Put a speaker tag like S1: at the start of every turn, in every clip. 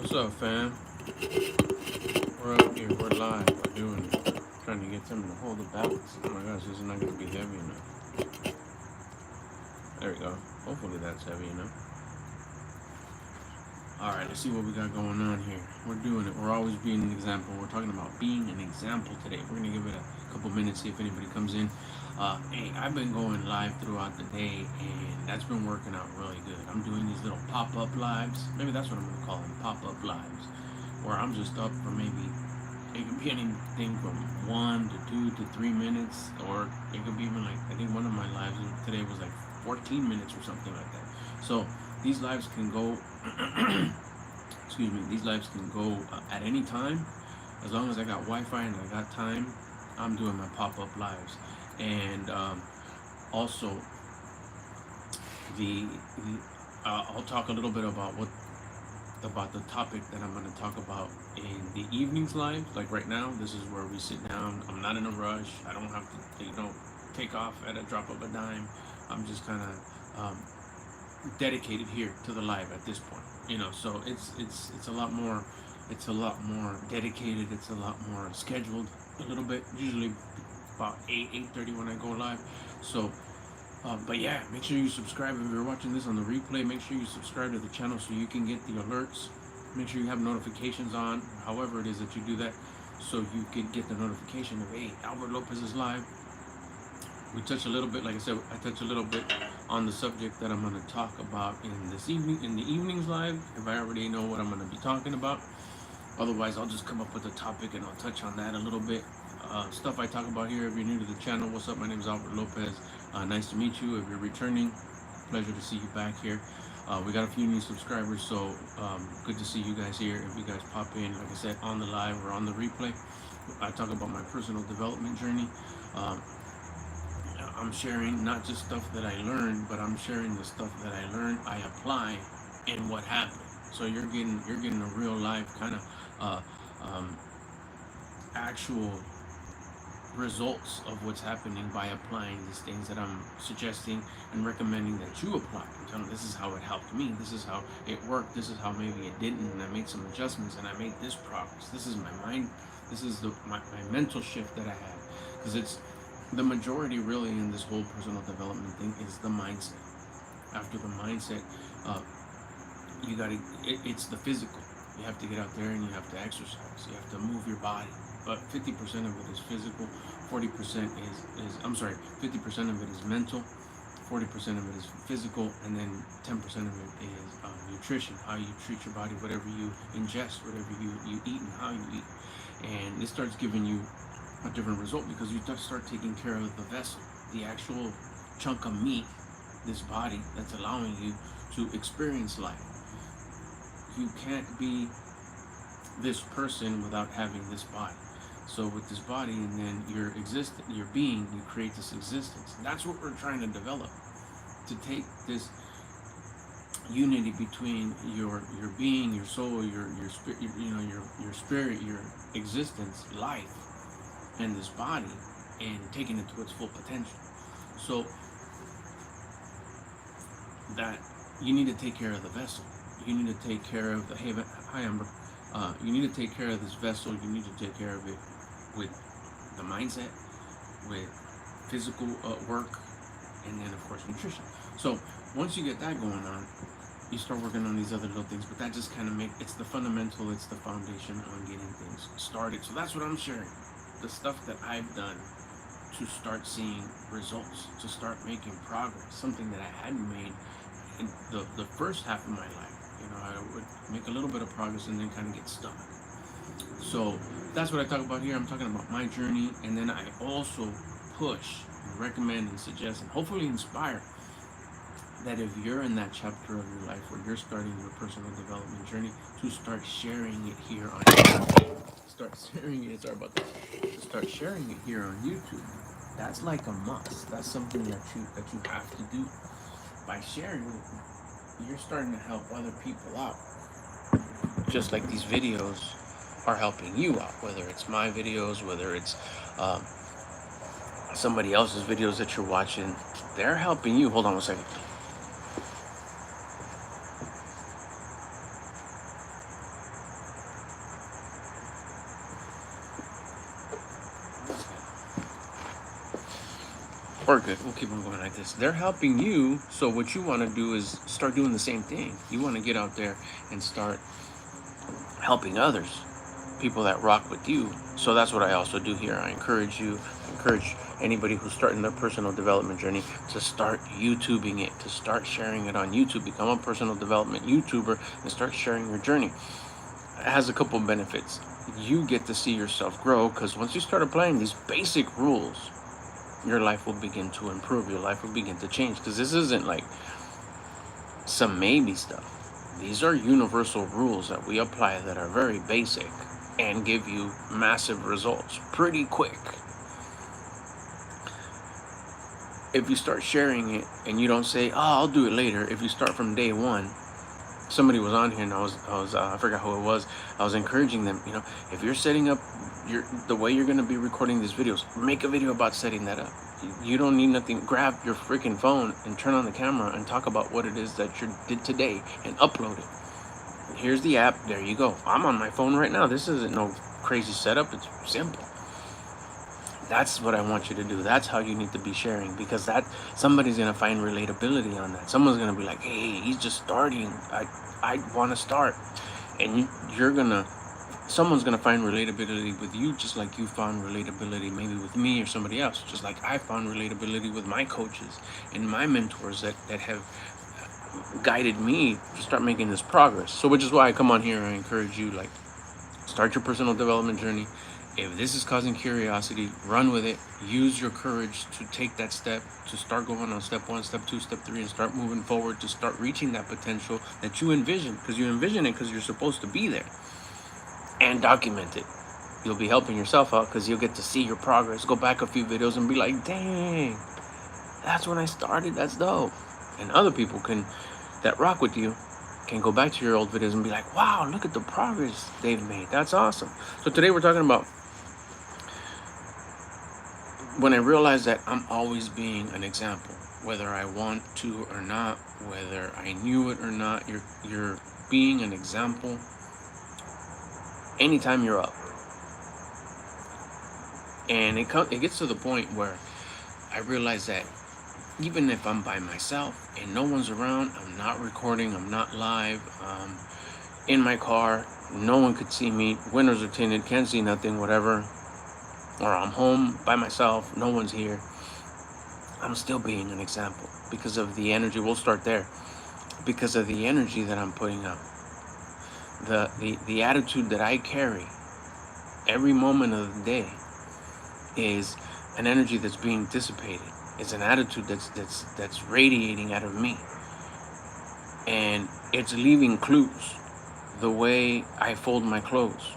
S1: What's up, fam? We're up here. We're live. We're doing it. Trying to get something to hold the balance. Oh my gosh, this is not going to be heavy enough. There we go. Hopefully that's heavy enough. Alright, let's see what we got going on here. We're doing it. We're always being an example. We're talking about being an example today. We're going to give it a couple minutes, see if anybody comes in. Hey, I've been going live throughout the day, and that's been working out really good. I'm doing these little pop-up lives. Maybe that's what I'm going to call them, pop-up lives. Where I'm just up for maybe, it could be anything from 1 to 2 to 3 minutes, or it could be even like, I think one of my lives today was like 14 minutes or something like that. So these lives can go, excuse me, these lives can go at any time. As long as I got Wi-Fi and I got time, I'm doing my pop-up lives. And also, I'll talk a little bit about the topic that I'm going to talk about in the evenings live. Like right now, this is where we sit down. I'm not in a rush. I don't have to, take off at a drop of a dime. I'm just kind of dedicated here to the live at this point. So it's a lot more. It's a lot more dedicated. It's a lot more scheduled. A little bit. Usually about 8:30 when I go live. So. But yeah, make sure you subscribe. If you're watching this on the replay, make sure you subscribe to the channel so you can get the alerts. Make sure you have notifications on, however it is that you do that, so you can get the notification of, hey, Albert Lopez is live. We touch a little bit, like I said, I touch a little bit on the subject that I'm going to talk about in the evenings live, if I already know what I'm going to be talking about. Otherwise, I'll just come up with a topic and I'll touch on that a little bit. Stuff I talk about here. If you're new to the channel, what's up? My name is Albert Lopez. Nice to meet you. If you're returning, pleasure to see you back here. We got a few new subscribers, so good to see you guys here. If you guys pop in, like I said, on the live or on the replay, I talk about my personal development journey. I'm sharing not just stuff that I learned, but I'm sharing the stuff that I learned, I apply, and what happened. So you're getting a real life kind of actual results of what's happening by applying these things that I'm suggesting and recommending that you apply. I'm telling you, this is how it helped me. This is how it worked. This is how maybe it didn't, and I made some adjustments and I made this progress. This is my mind. This is my mental shift that I had, because it's the majority really in this whole personal development thing is the mindset. After the mindset, it's the physical. You have to get out there and you have to exercise. You have to move your body. But 50% of it is physical, 40% is 50% of it is mental, 40% of it is physical, and then 10% of it is nutrition, how you treat your body, whatever you ingest, whatever you eat, and how you eat. And it starts giving you a different result because you start taking care of the vessel, the actual chunk of meat, this body that's allowing you to experience life. You can't be this person without having this body. So with this body and then your being, you create this existence. That's what we're trying to develop. To take this unity between your being, your soul, your spirit, your spirit, your existence, life, and this body, and taking it to its full potential. So that you need to take care of the vessel. You need to take care of the hi Amber. You need to take care of this vessel. You need to take care of it with the mindset, with physical work, and then of course nutrition. So once you get that going on, you start working on these other little things. But that just kind of it's the fundamental, it's the foundation on getting things started. So that's what I'm sharing. The stuff that I've done to start seeing results, to start making progress. Something that I hadn't made in the first half of my life. I would make a little bit of progress and then kind of get stuck. So that's what I talk about here. I'm talking about my journey, and then I also push and recommend and suggest and hopefully inspire that if you're in that chapter of your life where you're starting your personal development journey, to start sharing it here on YouTube. Start sharing it here on YouTube. That's like a must. That's something that you have to do. By sharing it, you're starting to help other people out. Just like these videos are helping you out, whether it's my videos, whether it's somebody else's videos that you're watching, they're helping you. Hold on one second. Or good, we'll keep on going like this. They're helping you, so what you want to do is start doing the same thing. You want to get out there and start helping others, people that rock with you. So that's what I also do here. I encourage anybody who's starting their personal development journey to start YouTubing it, to start sharing it on YouTube. Become a personal development YouTuber and start sharing your journey. It has a couple of benefits. You get to see yourself grow, because once you start applying these basic rules, your life will begin to improve. Your life will begin to change, because this isn't like some maybe stuff. These are universal rules that we apply that are very basic and give you massive results pretty quick. If you start sharing it and you don't say, "Oh, I'll do it later," if you start from day one, somebody was on here and I forgot who it was. I was encouraging them, if you're setting up the way you're going to be recording these videos, make a video about setting that up. You don't need nothing. Grab your freaking phone and turn on the camera and talk about what it is that you did today and upload it. Here's the app. There you go. I'm on my phone right now. This isn't no crazy setup. It's simple. That's what I want you to do. That's how you need to be sharing, because that somebody's gonna find relatability on that. Someone's gonna be like, "Hey, he's just starting. I want to start," and someone's gonna find relatability with you, just like you found relatability maybe with me or somebody else. Just like I found relatability with my coaches and my mentors that have guided me to start making this progress. So, which is why I come on here and I encourage you, like, start your personal development journey. If this is causing curiosity, run with it. Use your courage to take that step, to start going on step 1, step 2, step 3, and start moving forward to start reaching that potential that you envision, because you envision it because you're supposed to be there. And document it. You'll be helping yourself out, because you'll get to see your progress. Go back a few videos and be like, "Dang, that's when I started. That's dope." And other people that rock with you can go back to your old videos and be like, "Wow, look at the progress they've made. That's awesome." So today we're talking about when I realized that I'm always being an example, whether I want to or not, whether I knew it or not. You're being an example anytime you're up. And it gets to the point where I realize that even if I'm by myself and no one's around, I'm not recording, I'm not live, in my car, no one could see me, windows are tinted, can't see nothing, whatever, or I'm home by myself, no one's here, I'm still being an example because of the energy. We'll start there. Because of the energy that I'm putting out, the attitude that I carry every moment of the day is an energy that's being dissipated. It's an attitude that's radiating out of me, and it's leaving clues. The way I fold my clothes,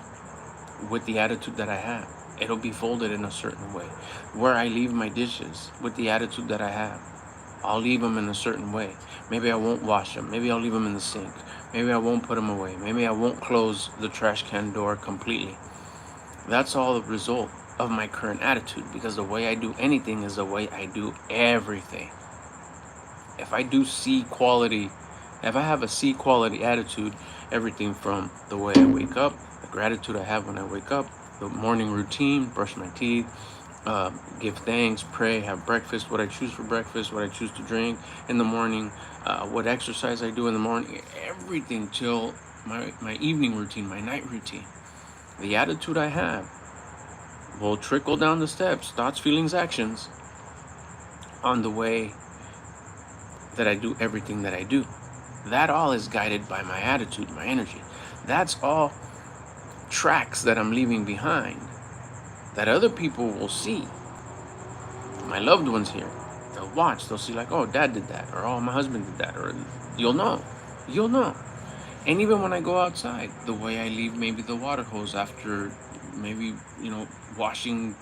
S1: with the attitude that I have, it'll be folded in a certain way. Where I leave my dishes, with the attitude that I have, I'll leave them in a certain way. Maybe I won't wash them. Maybe I'll leave them in the sink. Maybe I won't put them away. Maybe I won't close the trash can door completely. That's all the result of my current attitude, because the way I do anything is the way I do everything. If I have a C quality attitude, everything from the way I wake up, the gratitude I have when I wake up, the morning routine, brush my teeth, give thanks, pray, have breakfast, what I choose for breakfast, what I choose to drink in the morning, what exercise I do in the morning, everything till my evening routine, my night routine. The attitude I have will trickle down the steps, thoughts, feelings, actions, on the way that I do everything that I do. That all is guided by my attitude, my energy. That's all tracks that I'm leaving behind that other people will see. My loved ones here, they'll watch, they'll see like, "Oh, Dad did that," or "Oh, my husband did that," or you'll know. And even when I go outside, the way I leave maybe the water hose after maybe, washing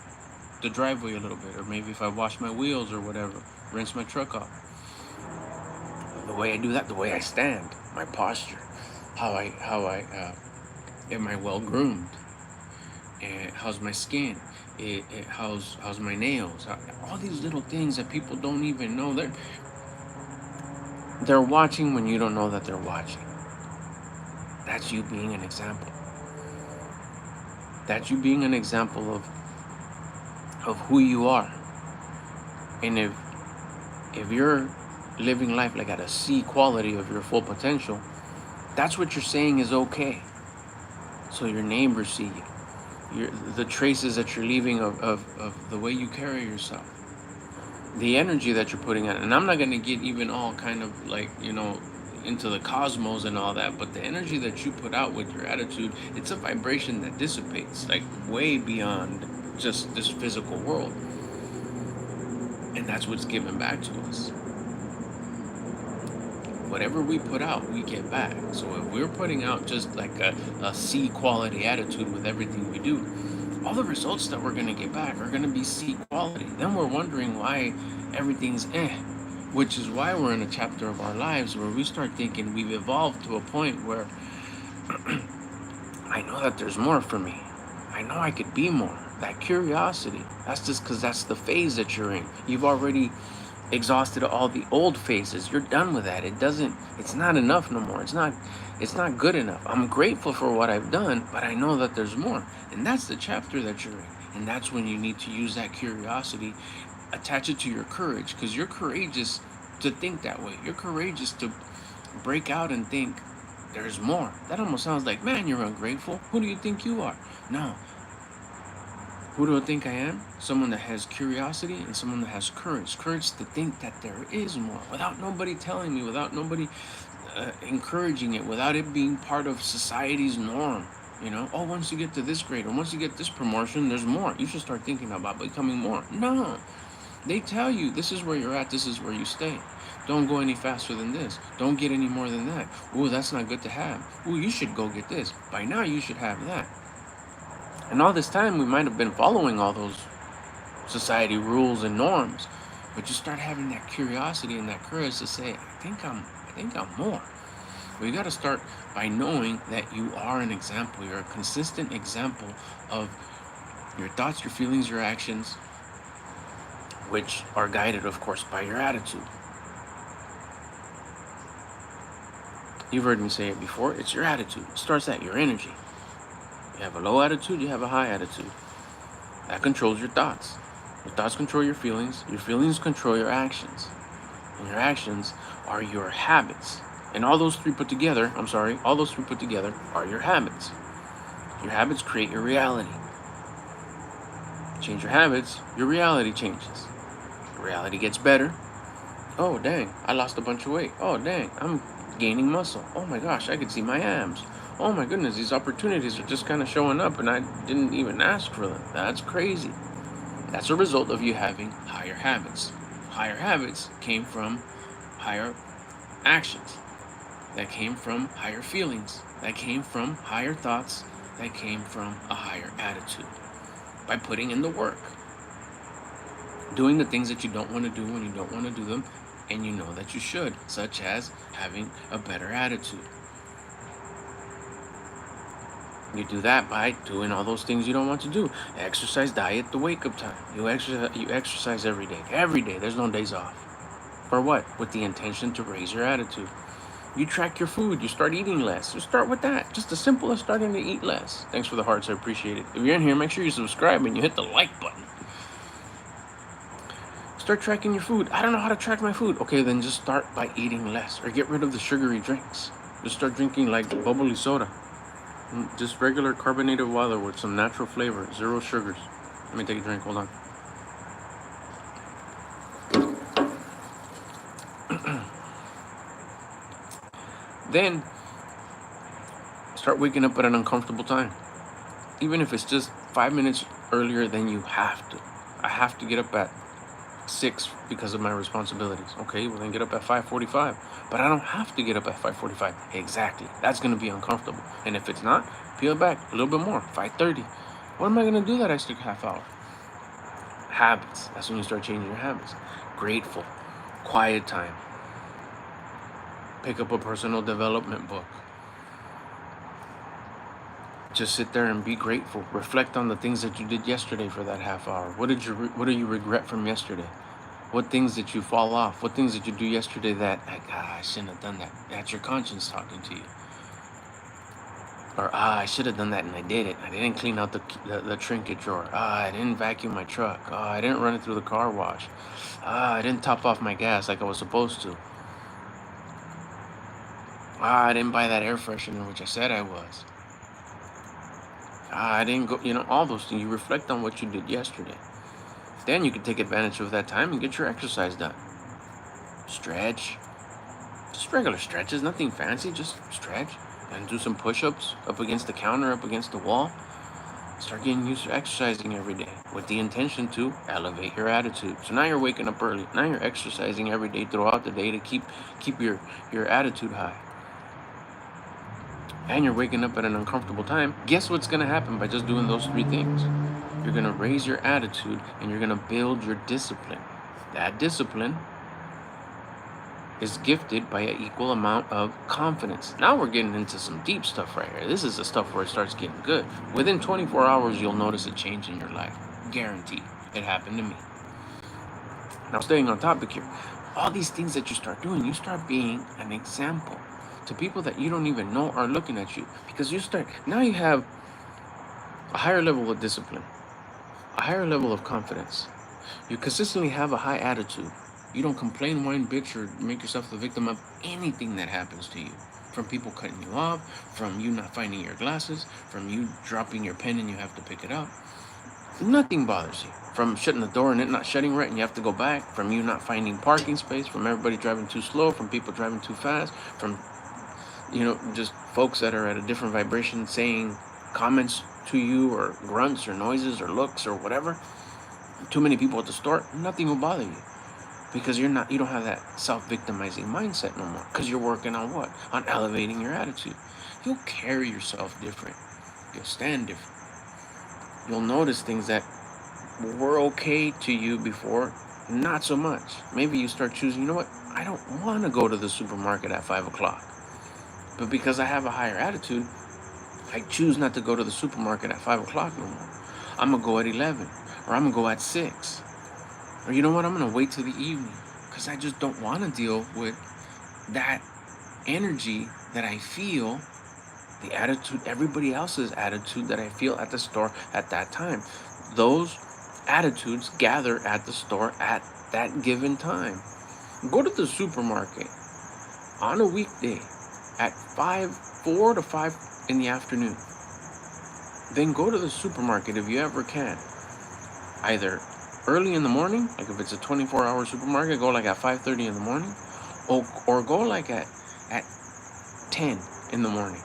S1: the driveway a little bit, or maybe if I wash my wheels or whatever, rinse my truck off. The way I do that, the way I stand, my posture, how I am I well groomed, and how's my skin, how's my nails, all these little things that people don't even know. They're watching when you don't know that they're watching. That's you being an example. That's you being an example of who you are. And if you're living life like at a C quality of your full potential, that's what you're saying is okay. So your neighbors see you. The traces that you're leaving of the way you carry yourself, the energy that you're putting out. And I'm not going to get even all kind of like, into the cosmos and all that, but the energy that you put out with your attitude, it's a vibration that dissipates like way beyond just this physical world. And that's what's given back to us. Whatever we put out, we get back. So if we're putting out just like a C quality attitude with everything we do, all the results that we're going to get back are going to be C quality. Then we're wondering why everything's which is why we're in a chapter of our lives where we start thinking we've evolved to a point where I know that there's more for me. I know I could be more. That curiosity, that's just because that's the phase that you're in. You've already exhausted all the old phases. You're done with that. It's not enough no more. It's not good enough. I'm grateful for what I've done, but I know that there's more. And that's the chapter that you're in. And that's when you need to use that curiosity, attach it to your courage, because you're courageous to think that way. You're courageous to break out and think there's more. That almost sounds like, man, you're ungrateful. Who do you think you are? No. Who do I think I am? Someone that has curiosity and someone that has courage. Courage to think that there is more without nobody telling me, without nobody encouraging it, without it being part of society's norm. Oh, once you get to this grade or once you get this promotion, there's more. You should start thinking about becoming more. No. They tell you this is where you're at, this is where you stay. Don't go any faster than this. Don't get any more than that. Ooh, that's not good to have. Ooh, you should go get this. By now you should have that. And all this time, we might have been following all those society rules and norms, but you start having that curiosity and that courage to say, I think I'm more. Well, you got to start by knowing that you are an example. You're a consistent example of your thoughts, your feelings, your actions, which are guided, of course, by your attitude. You've heard me say it before. It's your attitude. It starts at your energy. You have a low attitude, you have a high attitude. That controls your thoughts. Your thoughts control your feelings control your actions. And your actions are your habits. And all those three put together are your habits. Your habits create your reality. Change your habits, your reality changes. Your reality gets better. Oh, dang, I lost a bunch of weight. Oh, dang, I'm gaining muscle. Oh my gosh, I can see my abs. Oh my goodness, these opportunities are just kind of showing up and I didn't even ask for them. That's crazy. That's a result of you having higher habits. Higher habits came from higher actions. That came from higher feelings. That came from higher thoughts. That came from a higher attitude. By putting in the work. Doing the things that you don't want to do when you don't want to do them and you know that you should, such as having a better attitude. You do that by doing all those things you don't want to do. Exercise, diet, the wake-up time. You exercise every day. Every day. There's no days off. For what? With the intention to raise your attitude. You track your food. You start eating less. You start with that. Just as simple as starting to eat less. Thanks for the hearts. I appreciate it. If you're in here, make sure you subscribe and you hit the like button. Start tracking your food. I don't know how to track my food. Okay, then just start by eating less. Or get rid of the sugary drinks. Just start drinking like bubbly soda. Just regular carbonated water with some natural flavor, 0 sugars. Let me take a drink, hold on. Then, start waking up at an uncomfortable time. Even if it's just 5 minutes earlier than you have to. I have to get up at 6 because of my responsibilities. Okay, well then get up at 5:45. But I don't have to get up at 5:45. Exactly. That's going to be uncomfortable. And if it's not, peel back a little bit more. 5:30. What am I going to do that extra half hour? Habits. That's when you start changing your habits. Grateful. Quiet time. Pick up a personal development book. Just sit there and be grateful. Reflect on the things that you did yesterday for that half hour. What do you regret from yesterday? What things did you fall off? What things did you do yesterday that, I shouldn't have done that? That's your conscience talking to you. Or, I should have done that and I did it. I didn't clean out the trinket drawer. I didn't vacuum my truck. I didn't run it through the car wash. I didn't top off my gas like I was supposed to. I didn't buy that air freshener, which I said I was. I didn't go, all those things. You reflect on what you did yesterday. Then you can take advantage of that time and get your exercise done. Stretch. Just regular stretches, nothing fancy, just stretch. And do some push-ups up against the counter, up against the wall. Start getting used to exercising every day with the intention to elevate your attitude. So now you're waking up early. Now you're exercising every day throughout the day to keep your attitude high. And you're waking up at an uncomfortable time. Guess what's going to happen by just doing those 3 things? You're going to raise your attitude and you're going to build your discipline. That discipline is gifted by an equal amount of confidence. Now we're getting into some deep stuff right here. This is the stuff where it starts getting good. Within 24 hours, you'll notice a change in your life. Guaranteed. It happened to me. Now, staying on topic here, all these things that you start doing, you start being an example to people that you don't even know are looking at you. Because now you have a higher level of discipline, a higher level of confidence. You consistently have a high attitude. You don't complain, whine, bitch, or make yourself the victim of anything that happens to you. From people cutting you off, from you not finding your glasses, from you dropping your pen and you have to pick it up. Nothing bothers you. From shutting the door and it not shutting right and you have to go back, from you not finding parking space, from everybody driving too slow, from people driving too fast, from just folks that are at a different vibration saying comments to you or grunts or noises or looks or whatever. Too many people at the store, nothing will bother you. Because you don't have that self-victimizing mindset no more. Because you're working on what? On elevating your attitude. You'll carry yourself different. You'll stand different. You'll notice things that were okay to you before, not so much. Maybe you start choosing, you know what? I don't want to go to the supermarket at 5 o'clock. But because I have a higher attitude, I choose not to go to the supermarket at 5 o'clock no more. I'm going to go at 11. Or I'm going to go at 6. Or you know what? I'm going to wait till the evening. Because I just don't want to deal with that energy that I feel, the attitude, everybody else's attitude that I feel at the store at that time. Those attitudes gather at the store at that given time. Go to the supermarket on a weekday at 4 to 5 in the afternoon. Then go to the supermarket if you ever can. Either early in the morning, like if it's a 24-hour supermarket, go like at 5:30 in the morning, or go like at 10 in the morning.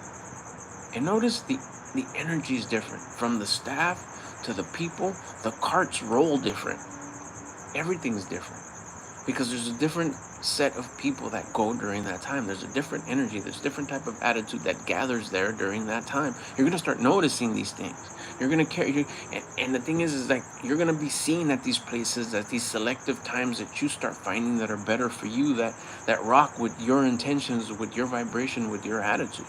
S1: And notice the energy is different. From the staff to the people, the carts roll different. Everything's different. Because there's a different set of people that go during that time. There's a different energy. There's a different type of attitude that gathers there during that time. You're going to start noticing these things. You're going to carry, and the thing is like, you're going to be seen at these places, at these selective times that you start finding that are better for you, that rock with your intentions, with your vibration, with your attitude.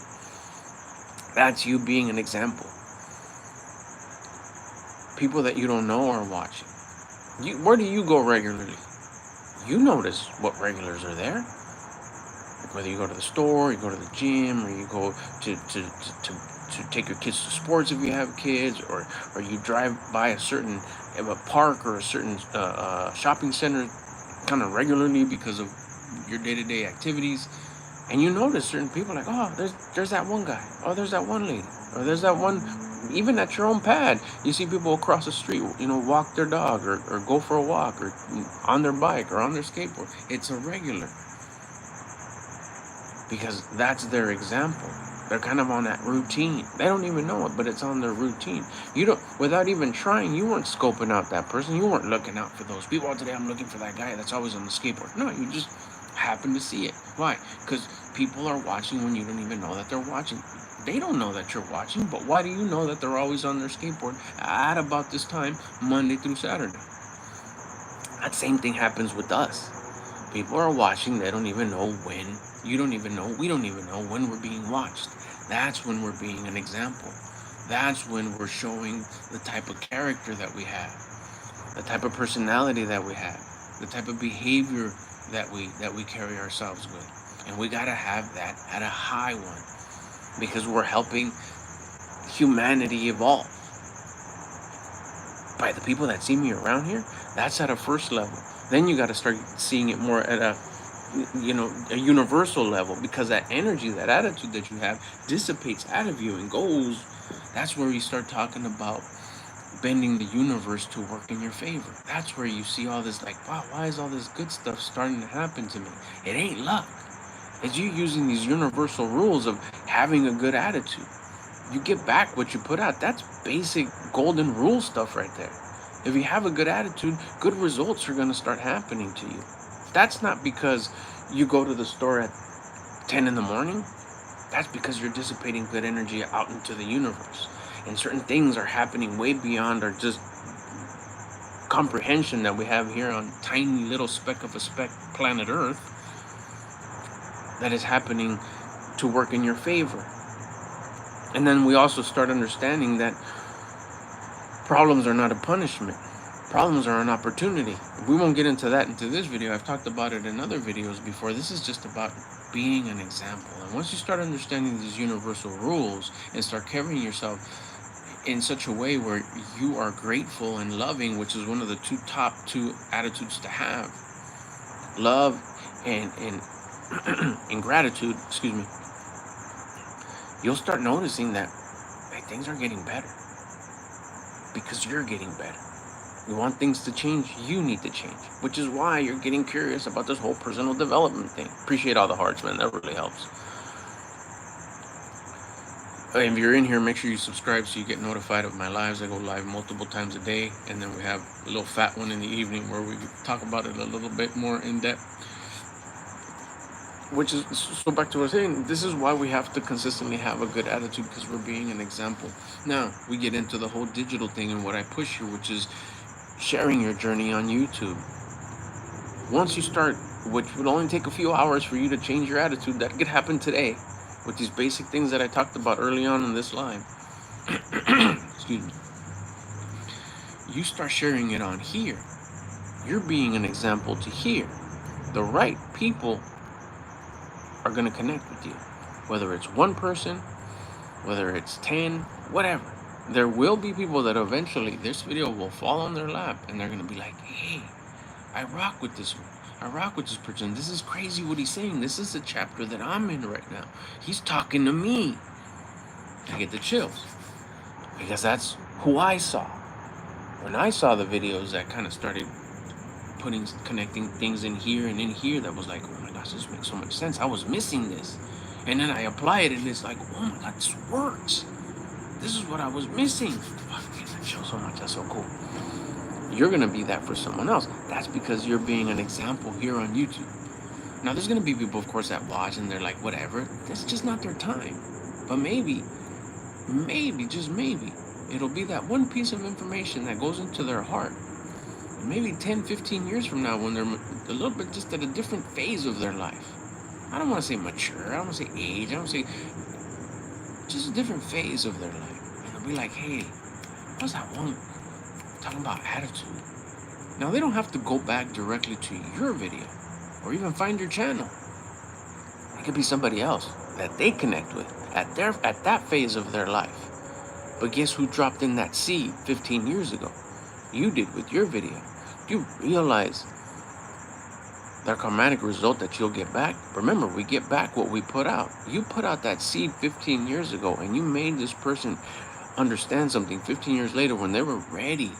S1: That's you being an example. People that you don't know are watching. Where do you go regularly? You notice what regulars are there. Like whether you go to the store, you go to the gym, or you go to take your kids to sports if you have kids, or you drive by a certain park or a certain shopping center kind of regularly because of your day-to-day activities. And you notice certain people like, oh, there's that one guy. Oh, there's that one lady. Or there's that one, even at your own pad, you see people across the street, walk their dog or go for a walk or on their bike or on their skateboard. It's a regular. Because that's their example. They're kind of on that routine. They don't even know it, but it's on their routine. Without even trying, you weren't scoping out that person. You weren't looking out for those people. Oh, today I'm looking for that guy that's always on the skateboard. No, you just happen to see it. Why? Because people are watching when you don't even know that they're watching. They don't know that you're watching, but why do you know that they're always on their skateboard at about this time, Monday through Saturday? That same thing happens with us. People are watching, they don't even know when. You don't even know, we don't even know when we're being watched. That's when we're being an example. That's when we're showing the type of character that we have, the type of personality that we have, the type of behavior that we carry ourselves with. And we gotta have that at a high one, because we're helping humanity evolve. By the people that see me around here, that's at a first level. Then you got to start seeing it more at a universal level, because that energy, that attitude that you have dissipates out of you and goes. That's where you start talking about bending the universe to work in your favor. That's where you see all this, like, wow, why is all this good stuff starting to happen to me? It ain't luck. It's you using these universal rules of having a good attitude. You get back what you put out. That's basic golden rule stuff right there. If you have a good attitude, good results are going to start happening to you. That's not because you go to the store at 10 in the morning. That's because you're dissipating good energy out into the universe. And certain things are happening way beyond our just comprehension that we have here on tiny little speck of a speck planet Earth, that is happening to work in your favor. And then we also start understanding that problems are not a punishment. Problems are an opportunity. We won't get into that into this video. I've talked about it in other videos before. This is just about being an example. And once you start understanding these universal rules and start carrying yourself in such a way where you are grateful and loving, which is one of the top two attitudes to have, love and and gratitude, excuse me, you'll start noticing that, hey, things are getting better because you're getting better. You want things to change, you need to change, which is why you're getting curious about this whole personal development thing. Appreciate all the hearts, man. That really helps. If you're in here, make sure you subscribe so you get notified of my lives. I go live multiple times a day, and then we have a little fat one in the evening where we talk about it a little bit more in depth. Which is, so back to what I was saying, this is why we have to consistently have a good attitude, because we're being an example. Now, we get into the whole digital thing and what I push here, which is sharing your journey on YouTube. Once you start, which would only take a few hours for you to change your attitude, that could happen today with these basic things that I talked about early on in this live. Excuse me. You start sharing it on here. You're being an example to here. The right people are going to connect with you. Whether it's one person, whether it's 10, whatever. There will be people that eventually this video will fall on their lap and they're going to be like, hey, I rock with this one. I rock with this person. This is crazy what he's saying. This is the chapter that I'm in right now. He's talking to me. I get the chills because that's who I saw. When I saw the videos that kind of started connecting things in here and in here, that was like, oh my gosh, this makes so much sense. I was missing this. And then I apply it and it's like, oh my God, this works. This is what I was missing. Fuck, I get that chill so much. That's so cool. You're going to be that for someone else. That's because you're being an example here on YouTube. Now, there's going to be people, of course, that watch and they're like, whatever. That's just not their time. But maybe, just maybe, it'll be that one piece of information that goes into their heart. And maybe 10, 15 years from now, when they're a little bit just at a different phase of their life. I don't want to say mature. I don't want to say age. I don't want to say just a different phase of their life. And they'll be like, hey, what's that one talking about attitude? Now, they don't have to go back directly to your video or even find your channel. It could be somebody else that they connect with at that phase of their life. But guess who dropped in that seed 15 years ago? You did with your video. You realize that karmatic result that you'll get back. Remember, we get back what we put out. You put out that seed 15 years ago and you made this person understand something 15 years later when they were ready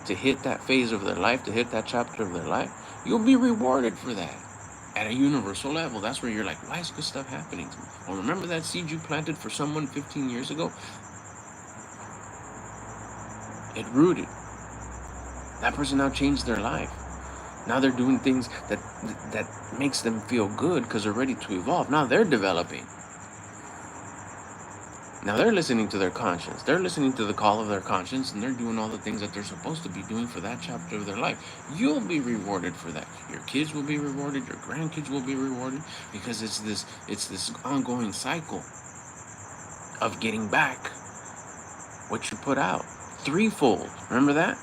S1: to hit that phase of their life, to hit that chapter of their life. You'll be rewarded for that at a universal level. That's where you're like, why is good stuff happening to me? Well, remember that seed you planted for someone 15 years ago? It rooted. That person now changed their life. Now they're doing things that makes them feel good because they're ready to evolve. Now they're developing. Now they're listening to their conscience. They're listening to the call of their conscience, and they're doing all the things that they're supposed to be doing for that chapter of their life. You'll be rewarded for that. Your kids will be rewarded. Your grandkids will be rewarded, because it's this ongoing cycle of getting back what you put out. Threefold. Remember that?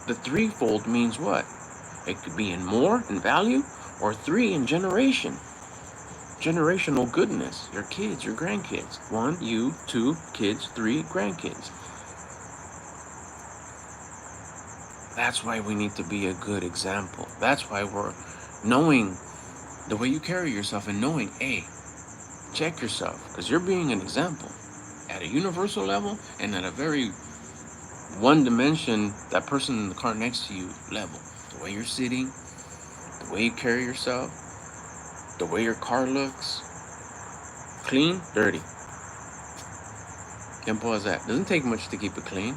S1: The threefold means what? It could be in more in value or 3 in generation. generational goodness. Your kids, your grandkids. 1, you, 2, kids, 3, grandkids. That's why we need to be a good example. That's why we're knowing the way you carry yourself and knowing, hey, check yourself, because you're being an example at a universal level and at a very one dimension, that person in the car next to you level. The way you're sitting, the way you carry yourself, the way your car looks, clean, dirty. Simple as that. Doesn't take much to keep it clean.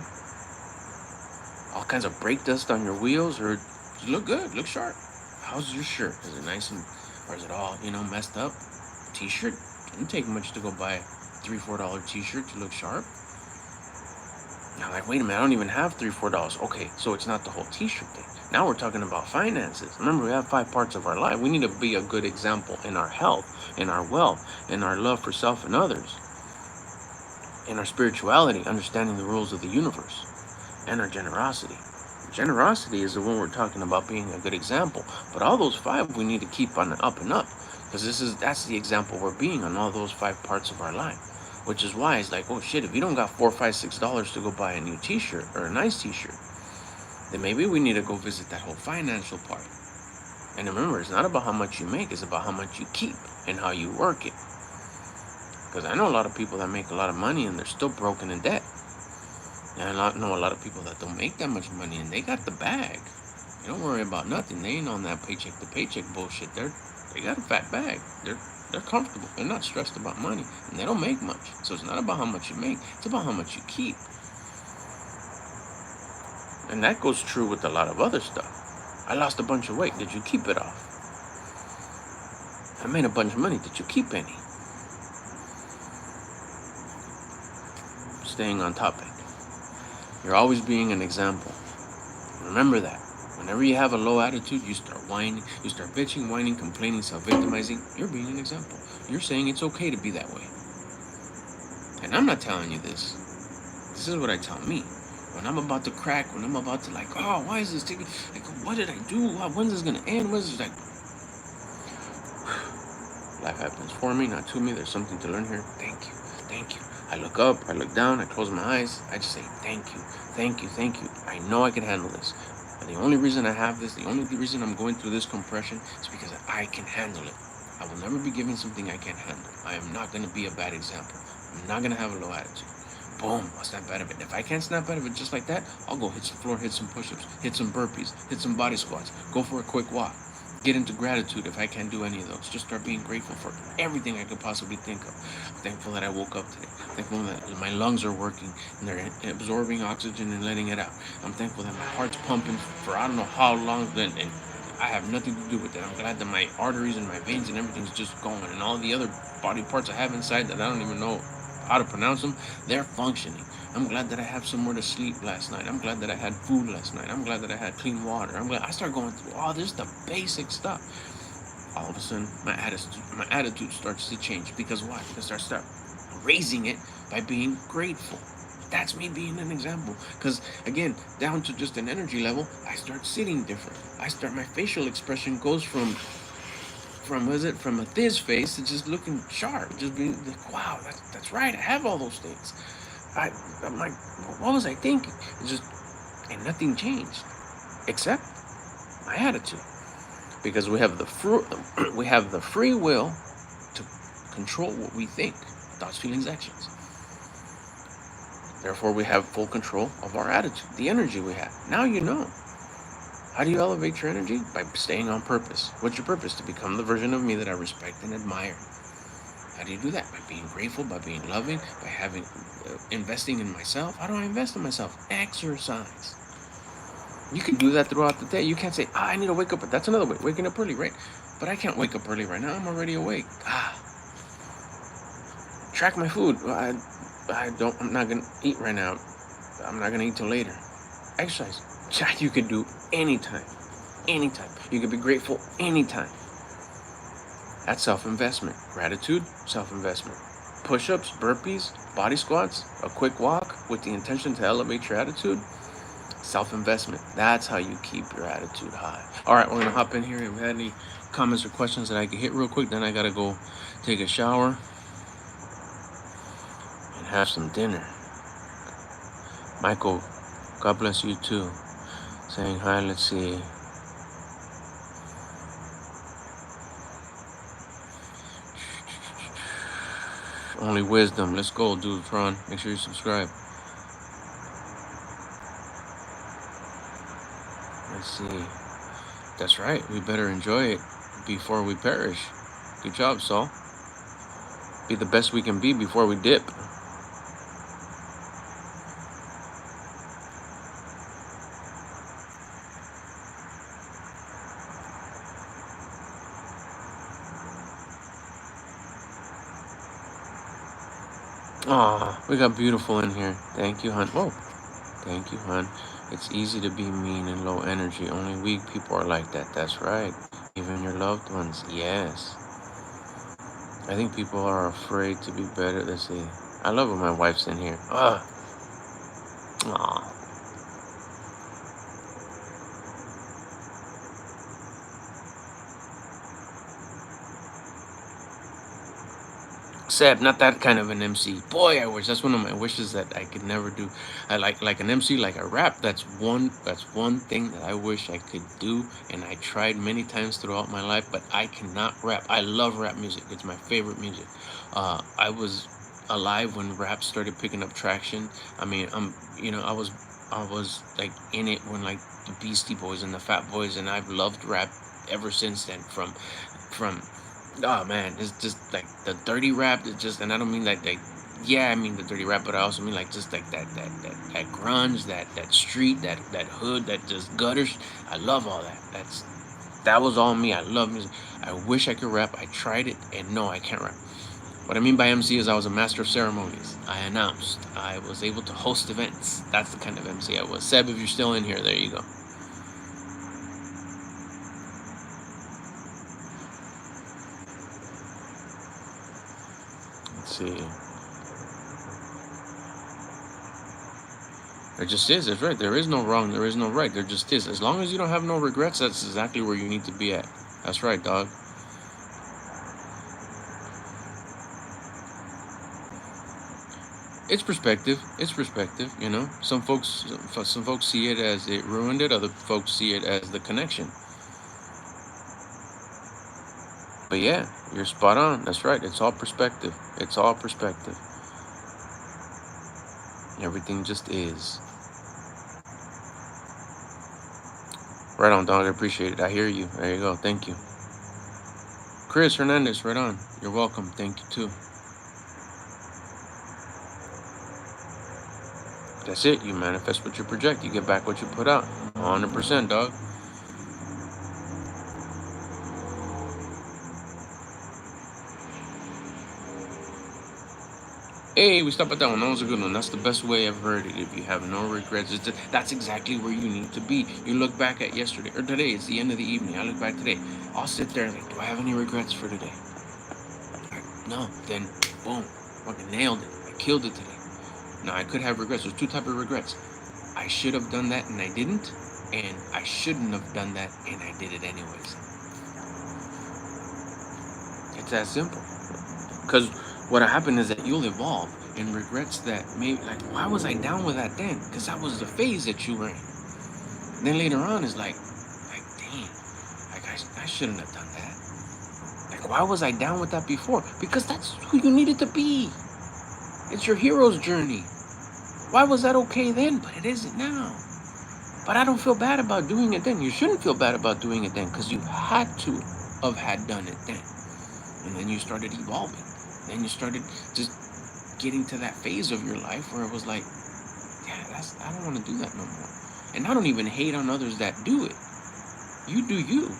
S1: All kinds of brake dust on your wheels, or you look good, look sharp. How's your shirt? Is it nice and, or is it all, messed up? T-shirt? Doesn't take much to go buy a $3, $4 t-shirt to look sharp. Now, like, wait a minute, I don't even have $3, $4. Okay, so it's not the whole t-shirt thing. Now we're talking about finances. Remember, we have 5 parts of our life. We need to be a good example in our health, in our wealth, in our love for self and others, in our spirituality, understanding the rules of the universe, and our generosity. Generosity is the one we're talking about being a good example. But all those 5 we need to keep on the up and up, because that's the example we're being on all those 5 parts of our life. Which is why it's like, oh shit, if you don't got $4, $5, $6 to go buy a new t-shirt or a nice t-shirt, then maybe we need to go visit that whole financial part. And remember, it's not about how much you make, it's about how much you keep and how you work it. Because I know a lot of people that make a lot of money and they're still broken in debt. And I know a lot of people that don't make that much money and they got the bag. They don't worry about nothing. They ain't on that paycheck to paycheck bullshit. They got a fat bag. They're comfortable. They're not stressed about money. And they don't make much. So it's not about how much you make. It's about how much you keep. And that goes true with a lot of other stuff. I lost a bunch of weight. Did you keep it off? I made a bunch of money. Did you keep any? Staying on topic. You're always being an example. Remember that. Whenever you have a low attitude, you start whining, you start bitching, whining, complaining, self-victimizing. You're being an example. You're saying it's okay to be that way. And I'm not telling you this. This is what I tell me. When I'm about to crack, when I'm about to like, oh, why is this taking, like, what did I do? When's this going to end? When's this like, life happens for me, not to me. There's something to learn here. Thank you. Thank you. I look up, I look down, I close my eyes. I just say, thank you. Thank you. Thank you. I know I can handle this. And the only reason I have this, the only reason I'm going through this compression is because I can handle it. I will never be given something I can't handle. I am not going to be a bad example. I'm not going to have a low attitude. Boom, I'll snap out of it. If I can't snap out of it just like that, I'll go hit some floor, hit some push-ups, hit some burpees, hit some body squats, go for a quick walk. Get into gratitude if I can't do any of those. Just start being grateful for everything I could possibly think of. I'm thankful that I woke up today. I'm thankful that my lungs are working and they're absorbing oxygen and letting it out. I'm thankful that my heart's pumping for I don't know how long, and I have nothing to do with it. I'm glad that my arteries and my veins and everything's just going, and all the other body parts I have inside that I don't even know how to pronounce them, they're functioning. I'm glad that I have somewhere to sleep last night. I'm glad that I had food last night. I'm glad that I had clean water. I'm glad I start going through all this, the basic stuff. All of a sudden, my attitude starts to change. Because why? Because I start raising it by being grateful. That's me being an example. Because again, down to just an energy level, I start sitting different. My facial expression goes from a thiz face to just looking sharp, just being like, wow, that's right, I have all those things. I'm like, what was I thinking? And nothing changed, except my attitude, because we have the free will to control what we think, thoughts, feelings, actions. Therefore, we have full control of our attitude, the energy we have. Now you know. How do you elevate your energy? By staying on purpose. What's your purpose? To become the version of me that I respect and admire. How do you do that? By being grateful, by being loving, by investing in myself. How do I invest in myself? Exercise. You can do that throughout the day. You can't say, I need to wake up. That's another way, waking up early, right? But I can't wake up early right now. I'm already awake. Track my food. I'm not going to eat right now. I'm not going to eat till later. Exercise. You can do anytime. You can be grateful anytime. That's self-investment. Gratitude, self-investment. Push-ups, burpees, body squats, a quick walk with the intention to elevate your attitude. Self-investment. That's how you keep your attitude high. All right, we're gonna hop in here. If you had any comments or questions that I could hit real quick, then I gotta go take a shower and have some dinner. Michael, God bless you too. Saying hi. Let's see. Only wisdom. Let's go, dude. Tron. Make sure you subscribe. Let's see. That's right. We better enjoy it before we perish. Good job, Saul. Be the best we can be before we dip. Aw, we got beautiful in here. Thank you, hon. Oh, thank you, hon. It's easy to be mean and low energy. Only weak people are like that. That's right. Even your loved ones. Yes. I think people are afraid to be better. Let's see. I love when my wife's in here. Ugh. Aw. Seb, not that kind of an MC. Boy, I wish that's one of my wishes that I could never do. I like an MC, like a rap. That's one thing that I wish I could do, and I tried many times throughout my life, but I cannot rap. I love rap music. It's my favorite music. I was alive when rap started picking up traction. I mean, I was like in it when like the Beastie Boys and the Fat Boys, and I've loved rap ever since then. From oh man, it's just like the dirty rap. It's just, and I don't mean like yeah, I mean the dirty rap, but I also mean like just like that grunge, that street, that hood, that just gutters. I love all that. That was all me. I love music. I wish I could rap. I tried it, and no, I can't rap. What I mean by MC is I was a master of ceremonies. I announced. I was able to host events. That's the kind of MC I was. Seb, if you're still in here, there you go. Let's see. There just is. That's right. There is no wrong. There is no right. There just is. As long as you don't have no regrets, that's exactly where you need to be at. That's right, dog. It's perspective. It's perspective. You know, some folks see it as it ruined it. Other folks see it as the connection. But yeah, you're spot on. That's right. It's all perspective. It's all perspective. Everything just is. Right on, dog. I appreciate it. I hear you. There you go. Thank you. Chris Hernandez, right on. You're welcome. Thank you, too. That's it. You manifest what you project. You get back what you put out. 100%, dog. Hey, we stopped at that one. That was a good one. That's the best way I've heard it. If you have no regrets, that's exactly where you need to be. You look back at yesterday or today. It's the end of the evening. I look back today. I'll sit there like, do I have any regrets for today? No. Then, boom, fucking nailed it. I killed it today. Now I could have regrets. There's two types of regrets. I should have done that and I didn't, and I shouldn't have done that and I did it anyways. It's that simple. Because what'll happen is that you'll evolve in regrets that maybe, like, why was I down with that then? Because that was the phase that you were in. And then later on is like damn, like I shouldn't have done that. Like, why was I down with that before? Because that's who you needed to be. It's your hero's journey. Why was that okay then, but it isn't now? But I don't feel bad about doing it then. You shouldn't feel bad about doing it then, because you had to have had done it then. And then you started evolving. Then you started just getting to that phase of your life where it was like, yeah, I don't want to do that no more. And I don't even hate on others that do it. You do you.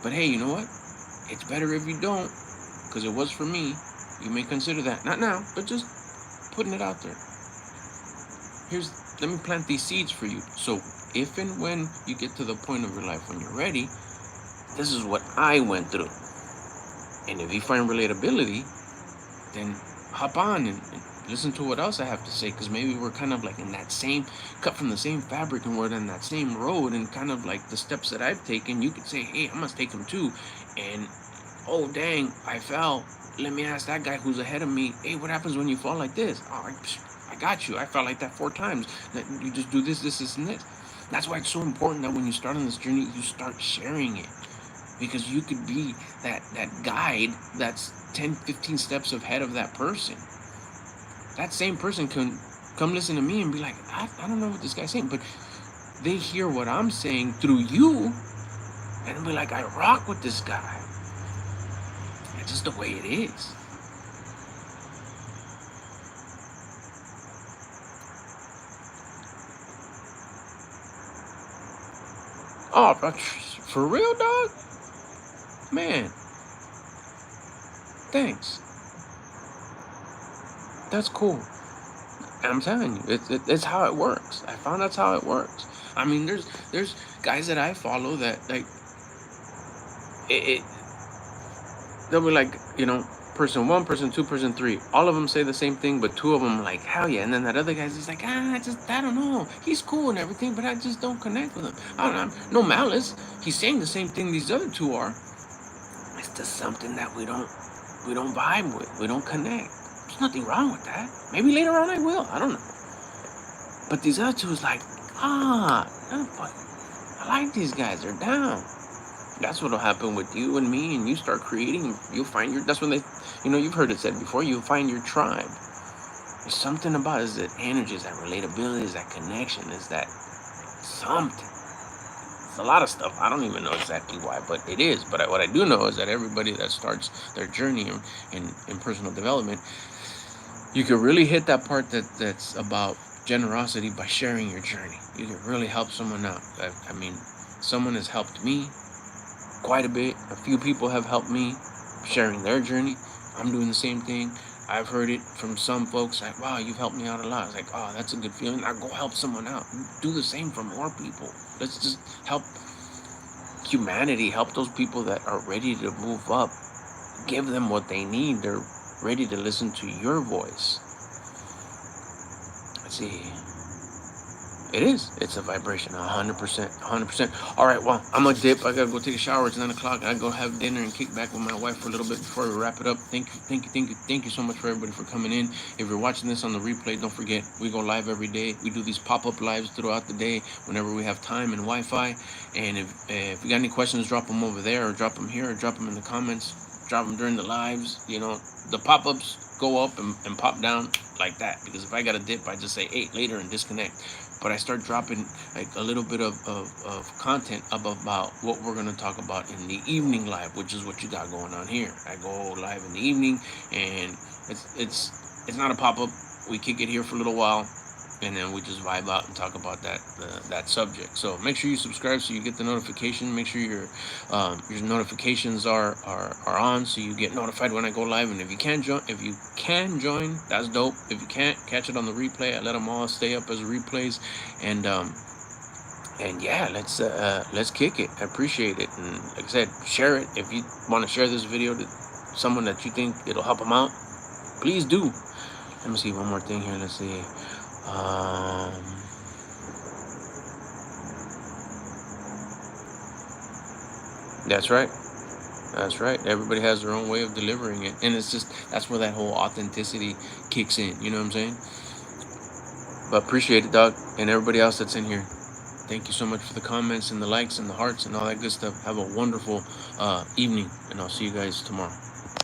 S1: But hey, you know what? It's better if you don't, because it was for me. You may consider that. Not now, but just putting it out there. Let me plant these seeds for you. So if and when you get to the point of your life when you're ready, this is what I went through. And if you find relatability, then hop on and Listen to what else I have to say, because maybe we're kind of like in that same, cut from the same fabric, and we're in that same road, and kind of like the steps that I've taken, you could say, hey, I must take them too. And oh dang, I fell. Let me ask that guy who's ahead of me, hey, what happens when you fall like this? Oh, I got you. I felt like that 4 times. That you just do this, and this. That's why it's so important that when you start on this journey, you start sharing it. Because you could be that guide that's 10, 15 steps ahead of that person. That same person can come listen to me and be like, I don't know what this guy's saying, but they hear what I'm saying through you and be like, I rock with this guy. It's just the way it is. Oh, for real, dog? Man, thanks. That's cool. And I'm telling you, it's how it works. I found that's how it works. I mean, there's guys that I follow that like it they'll be like, person 1, person 2, person 3. All of them say the same thing, but 2 of them like, hell yeah. And then that other guy's just like, I don't know. He's cool and everything, but I just don't connect with him. I don't know. No malice. He's saying the same thing these other 2 are. It's just something that we don't vibe with. We don't connect. There's nothing wrong with that. Maybe later on I will. I don't know. But these other 2 is like, I like these guys. They're down. That's what'll happen with you and me, and you start creating. You'll find that's when you've heard it said before. You'll find your tribe. There's something about it. Is that energy? Is that relatability? Is that connection? Is that something? It's a lot of stuff. I don't even know exactly why, but it is. But what I do know is that everybody that starts their journey in personal development, you can really hit that part that's about generosity by sharing your journey. You can really help someone out. I mean, someone has helped me quite a bit. A few people have helped me sharing their journey. I'm doing the same thing. I've heard it from some folks like, wow, you've helped me out a lot. It's like, oh, that's a good feeling. I'll go help someone out. Do the same for more people. Let's just help humanity, help those people that are ready to move up. Give them what they need. They're ready to listen to your voice. Let's see. It's a vibration, 100%. All right, well, I'm gonna dip. I gotta go take a shower. It's 9 o'clock. I gotta go have dinner and kick back with my wife for a little bit before we wrap it up. Thank you so much for everybody for coming in. If you're watching this on the replay, don't forget, we go live every day. We do these pop-up lives throughout the day whenever we have time and Wi-Fi. And if you got any questions, drop them over there, or drop them here, or drop them in the comments. Drop them during the lives. The pop-ups go up and pop down like that, because if I gotta dip, I just say, hey, later, and disconnect. But I start dropping like a little bit of content about what we're going to talk about in the evening live, which is what you got going on here. I go live in the evening, and it's not a pop-up. We kick it here for a little while, and then we just vibe out and talk about that subject. So make sure you subscribe so you get the notification. Make sure your notifications are on, so you get notified when I go live. And if you can join, that's dope. If you can't, catch it on the replay. I let them all stay up as replays, and yeah, let's kick it. I appreciate it, and like I said, share it. If you want to share this video to someone that you think it'll help them out, please do. Let me see one more thing here. Let's see. That's right. Everybody has their own way of delivering it, and that's where that whole authenticity kicks in. You know what I'm saying? But appreciate it, dog, and everybody else that's in here. Thank you so much for the comments and the likes and the hearts and all that good stuff. Have a wonderful evening, and I'll see you guys tomorrow.